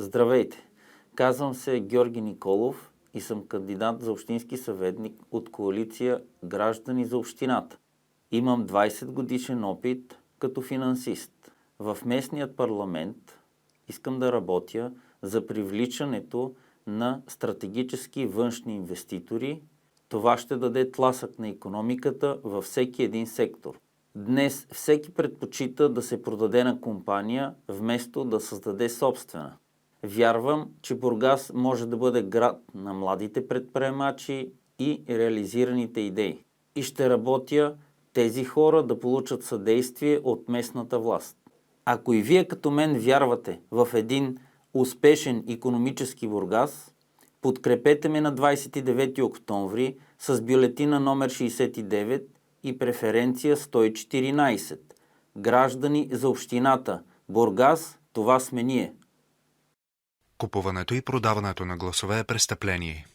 Здравейте! Казвам се Георги Николов и съм кандидат за общински съветник от коалиция Граждани за общината. Имам 20 годишен опит като финансист. В местният парламент искам да работя за привличането на стратегически външни инвеститори. Това ще даде тласък на икономиката във всеки един сектор. Днес всеки предпочита да се продаде на компания, вместо да създаде собствена. Вярвам, че Бургас може да бъде град на младите предприемачи и реализираните идеи. И ще работя тези хора да получат съдействие от местната власт. Ако и вие като мен вярвате в един успешен икономически Бургас, подкрепете ме на 29 октомври с бюлетина номер 69 и преференция 114. Граждани за общината. Бургас, това сме ние. Купуването и продаването на гласове е престъпление.